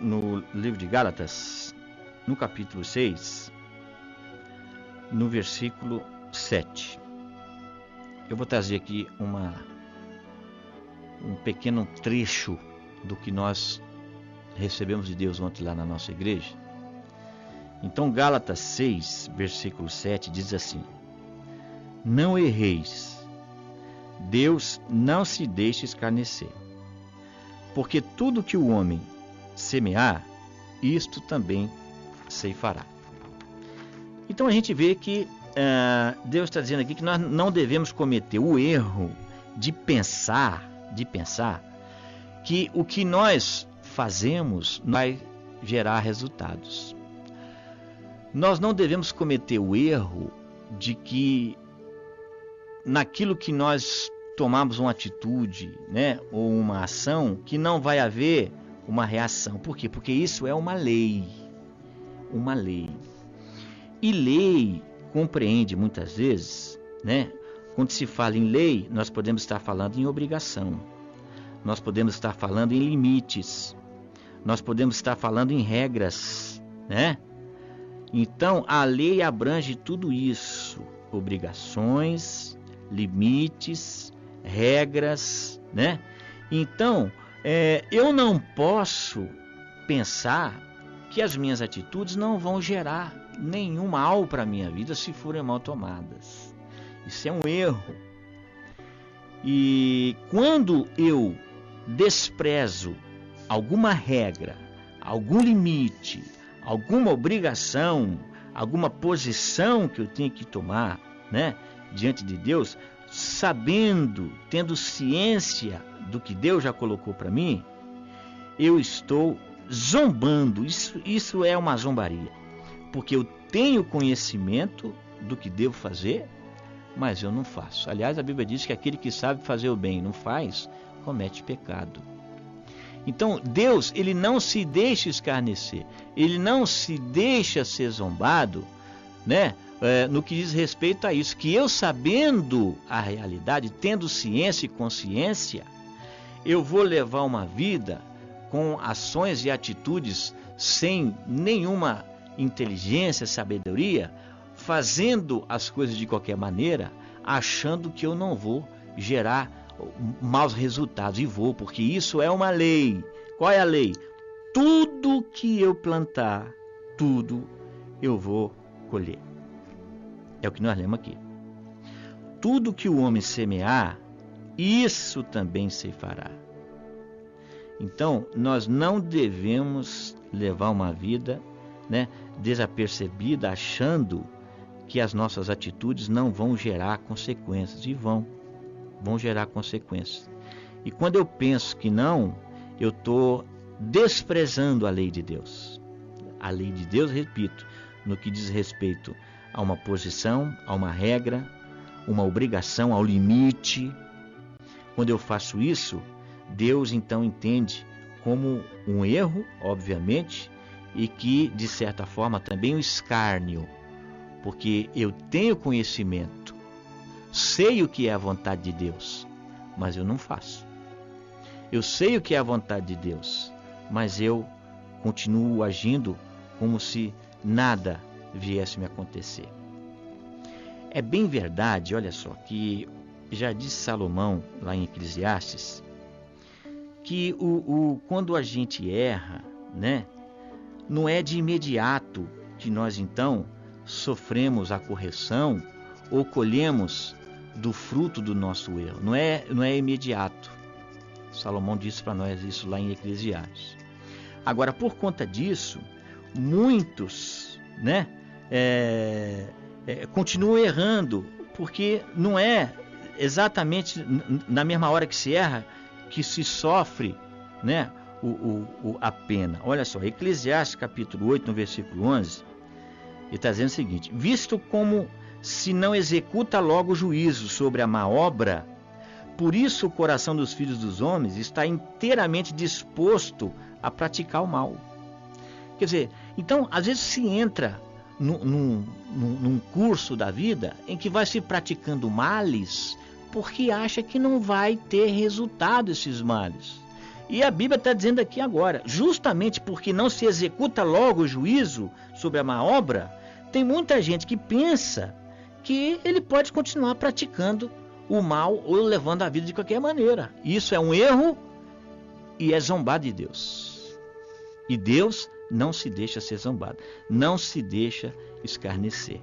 no livro de Gálatas, no capítulo 6, no versículo 7. Eu vou trazer aqui um pequeno trecho do que nós recebemos de Deus ontem lá na nossa igreja. Então, Gálatas 6, versículo 7 diz assim: não erreis, Deus não se deixa escarnecer, porque tudo que o homem semear, isto também ceifará. Então a gente vê que Deus está dizendo aqui que nós não devemos cometer o erro de pensar que o que nós fazemos vai gerar resultados. Nós não devemos cometer o erro de que naquilo que nós tomamos uma atitude, né, ou uma ação, que não vai haver uma reação. Por quê? Porque isso é uma lei. Uma lei. E lei compreende muitas vezes, né? Quando se fala em lei, nós podemos estar falando em obrigação. Nós podemos estar falando em limites. Nós podemos estar falando em regras, né? Então, a lei abrange tudo isso. Obrigações, limites, regras, né? Então, eu não posso pensar que as minhas atitudes não vão gerar nenhum mal para a minha vida se forem mal tomadas. Isso é um erro. E quando eu desprezo alguma regra, algum limite, alguma obrigação, alguma posição que eu tenho que tomar, né, diante de Deus, sabendo, tendo ciência do que Deus já colocou para mim, eu estou zombando. Isso é uma zombaria, porque eu tenho conhecimento do que devo fazer, mas eu não faço. Aliás, a Bíblia diz que aquele que sabe fazer o bem e não faz, comete pecado. Então, Deus, ele não se deixa escarnecer, ele não se deixa ser zombado, né? No que diz respeito a isso, que eu, sabendo a realidade, tendo ciência e consciência, eu vou levar uma vida com ações e atitudes sem nenhuma inteligência, sabedoria, fazendo as coisas de qualquer maneira, achando que eu não vou gerar maus resultados. E vou, porque isso é uma lei. Qual é a lei? Tudo que eu plantar, tudo eu vou colher. É o que nós lemos aqui. Tudo que o homem semear, isso também ceifará. Então, nós não devemos levar uma vida, né, desapercebida, achando que as nossas atitudes não vão gerar consequências. E vão gerar consequências. E quando eu penso que não, eu estou desprezando a lei de Deus. A lei de Deus, repito, no que diz respeito a uma posição, a uma regra, uma obrigação, ao limite. Quando eu faço isso, Deus então entende como um erro, obviamente, e que, de certa forma, também um escárnio, porque eu tenho conhecimento, sei o que é a vontade de Deus, mas eu não faço. Eu sei o que é a vontade de Deus, mas eu continuo agindo como se nada viesse me acontecer. É bem verdade, olha só, que já disse Salomão lá em Eclesiastes, que quando a gente erra, né, não é de imediato que nós então sofremos a correção ou colhemos do fruto do nosso erro. Não é imediato. Salomão disse para nós isso lá em Eclesiastes. Agora, por conta disso, muitos, né, continuam errando, porque não é exatamente na mesma hora que se erra que se sofre, né, a pena. Olha só, Eclesiastes capítulo 8, no versículo 11, ele está dizendo o seguinte: visto como se não executa logo o juízo sobre a má obra, por isso o coração dos filhos dos homens está inteiramente disposto a praticar o mal. Quer dizer, então, às vezes se entra num curso da vida em que vai se praticando males porque acha que não vai ter resultado esses males. E a Bíblia está dizendo aqui agora, justamente porque não se executa logo o juízo sobre a má obra, tem muita gente que pensa que ele pode continuar praticando o mal ou levando a vida de qualquer maneira. Isso é um erro e é zombar de Deus. E Deus não se deixa ser zombado, não se deixa escarnecer.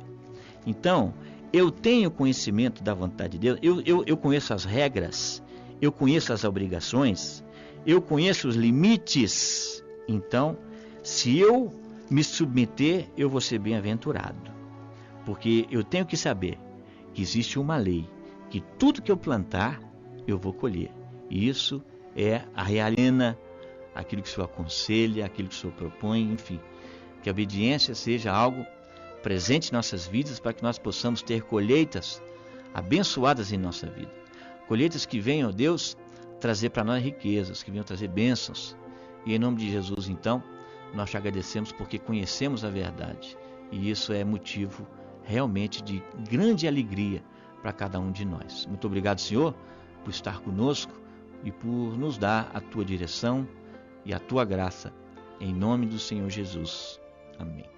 Então, eu tenho conhecimento da vontade de Deus, eu conheço as regras, eu conheço as obrigações, eu conheço os limites. Então, se eu me submeter, eu vou ser bem-aventurado. Porque eu tenho que saber que existe uma lei, que tudo que eu plantar, eu vou colher. E isso é a realidade, aquilo que o Senhor aconselha, aquilo que o Senhor propõe, enfim. Que a obediência seja algo presente em nossas vidas, para que nós possamos ter colheitas abençoadas em nossa vida. Colheitas que venham, Deus, trazer para nós riquezas, que venham trazer bênçãos. E em nome de Jesus, então, nós te agradecemos porque conhecemos a verdade. E isso é motivo realmente de grande alegria para cada um de nós. Muito obrigado, Senhor, por estar conosco e por nos dar a tua direção e a tua graça. Em nome do Senhor Jesus. Amém.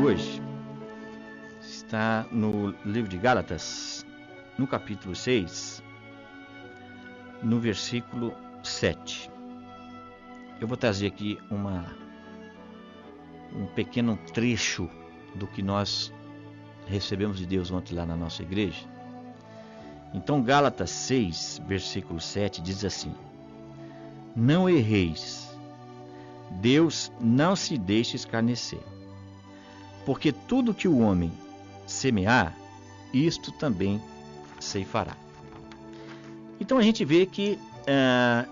Hoje está no livro de Gálatas, no capítulo 6, no versículo 7. Eu vou trazer aqui um pequeno trecho do que nós recebemos de Deus ontem lá na nossa igreja. Então, Gálatas 6, versículo 7 diz assim: Não erreis, Deus não se deixa escarnecer. Porque tudo que o homem semear, isto também ceifará. Então a gente vê que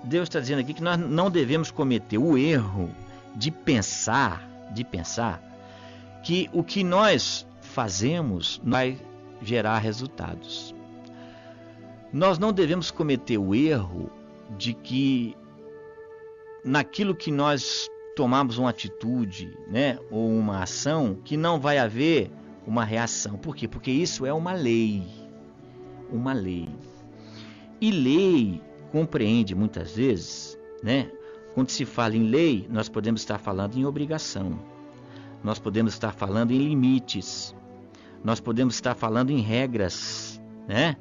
Deus está dizendo aqui que nós não devemos cometer o erro de pensar que o que nós fazemos vai gerar resultados. Nós não devemos cometer o erro de que naquilo que nós tomamos uma atitude, né, ou uma ação, que não vai haver uma reação. Por quê? Porque isso é uma lei. Uma lei. E lei compreende muitas vezes, né? Quando se fala em lei, nós podemos estar falando em obrigação. Nós podemos estar falando em limites. Nós podemos estar falando em regras, né?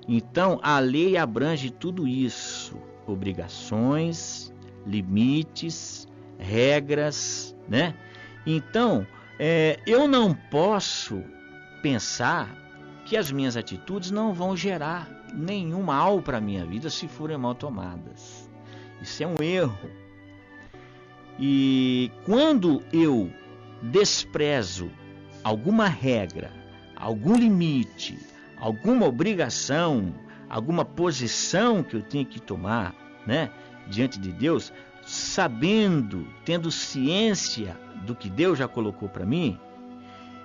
Então, a lei abrange tudo isso. Obrigações, limites, regras, né? Então, eu não posso pensar que as minhas atitudes não vão gerar nenhum mal para a minha vida se forem mal tomadas. Isso é um erro. E quando eu desprezo alguma regra, algum limite, alguma obrigação, alguma posição que eu tenho que tomar, né, diante de Deus, sabendo, tendo ciência do que Deus já colocou para mim,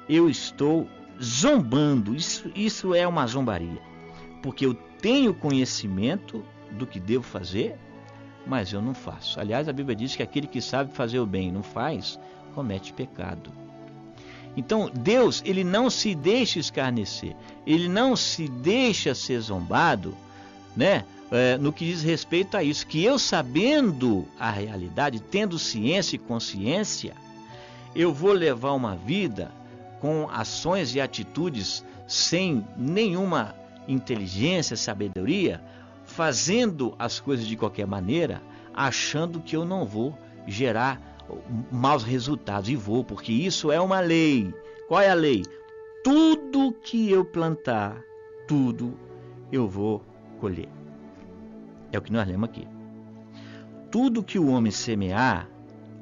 eu estou zombando. Isso é uma zombaria, porque eu tenho conhecimento do que devo fazer, mas eu não faço. Aliás, a Bíblia diz que aquele que sabe fazer o bem e não faz, comete pecado. Então, Deus, ele não se deixa escarnecer, ele não se deixa ser zombado, né? No que diz respeito a isso, que eu, sabendo a realidade, tendo ciência e consciência, eu vou levar uma vida com ações e atitudes sem nenhuma inteligência, sabedoria, fazendo as coisas de qualquer maneira, achando que eu não vou gerar maus resultados. E vou, porque isso é uma lei. Qual é a lei? Tudo que eu plantar, tudo eu vou colher. É o que nós lemos aqui. Tudo que o homem semear,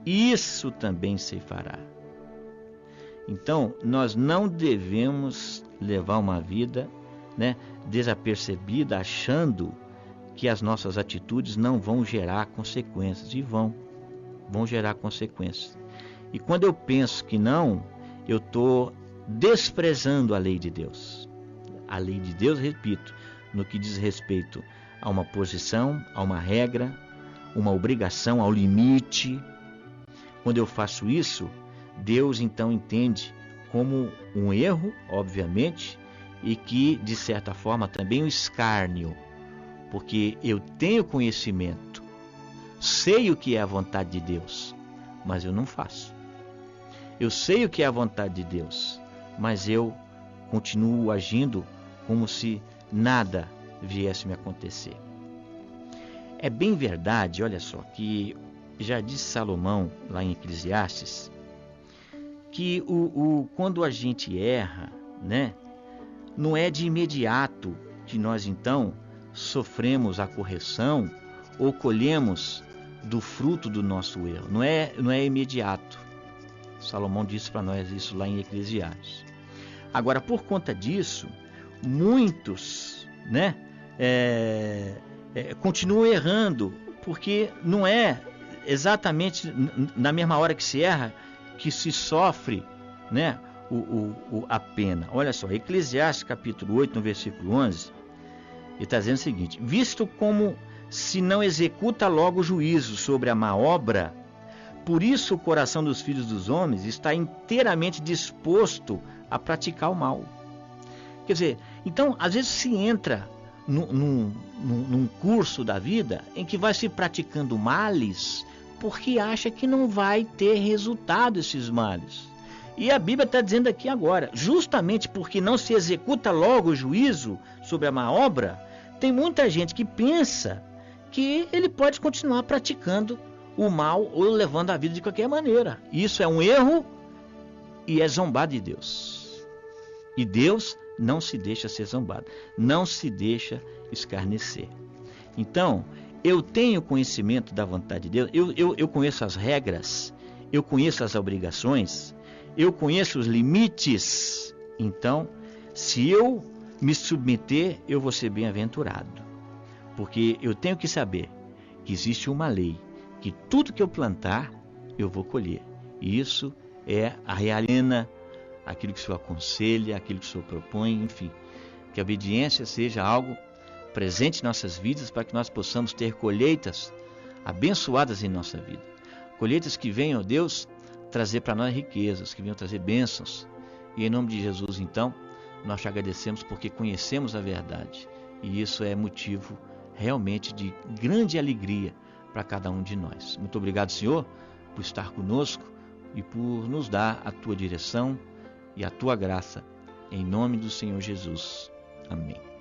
isso também ceifará. Então, nós não devemos levar uma vida, né, desapercebida, achando que as nossas atitudes não vão gerar consequências. E vão gerar consequências. E quando eu penso que não, eu estou desprezando a lei de Deus. A lei de Deus, repito, no que diz respeito a uma posição, a uma regra, uma obrigação ao limite. Quando eu faço isso, Deus então entende como um erro, obviamente, e que, de certa forma, também um escárnio, porque eu tenho conhecimento, sei o que é a vontade de Deus, mas eu não faço. Eu sei o que é a vontade de Deus, mas eu continuo agindo como se nada viesse me acontecer. É bem verdade, olha só, que já disse Salomão lá em Eclesiastes, que quando a gente erra, né, não é de imediato que nós então sofremos a correção ou colhemos do fruto do nosso erro. Não é imediato. Salomão disse para nós isso lá em Eclesiastes. Agora, por conta disso, muitos, né, continuam errando, porque não é exatamente na mesma hora que se erra que se sofre, né, a pena. Olha só, Eclesiastes capítulo 8, no versículo 11, ele está dizendo o seguinte: visto como se não executa logo o juízo sobre a má obra, por isso o coração dos filhos dos homens está inteiramente disposto a praticar o mal. Quer dizer, então, às vezes se entra num curso da vida em que vai se praticando males porque acha que não vai ter resultado esses males. E a Bíblia está dizendo aqui agora, justamente porque não se executa logo o juízo sobre a má obra, tem muita gente que pensa que ele pode continuar praticando o mal ou levando a vida de qualquer maneira. Isso é um erro e é zombar de Deus. E Deus não se deixa ser zombado, não se deixa escarnecer. Então, eu tenho conhecimento da vontade de Deus, eu conheço as regras, eu conheço as obrigações, eu conheço os limites. Então, se eu me submeter, eu vou ser bem-aventurado. Porque eu tenho que saber que existe uma lei, que tudo que eu plantar, eu vou colher. E isso é a realidade, aquilo que o Senhor aconselha, aquilo que o Senhor propõe, enfim. Que a obediência seja algo presente em nossas vidas para que nós possamos ter colheitas abençoadas em nossa vida. Colheitas que venham, Deus, trazer para nós riquezas, que venham trazer bênçãos. E em nome de Jesus, então, nós te agradecemos porque conhecemos a verdade. E isso é motivo realmente de grande alegria para cada um de nós. Muito obrigado, Senhor, por estar conosco e por nos dar a tua direção e a tua graça. Em nome do Senhor Jesus. Amém.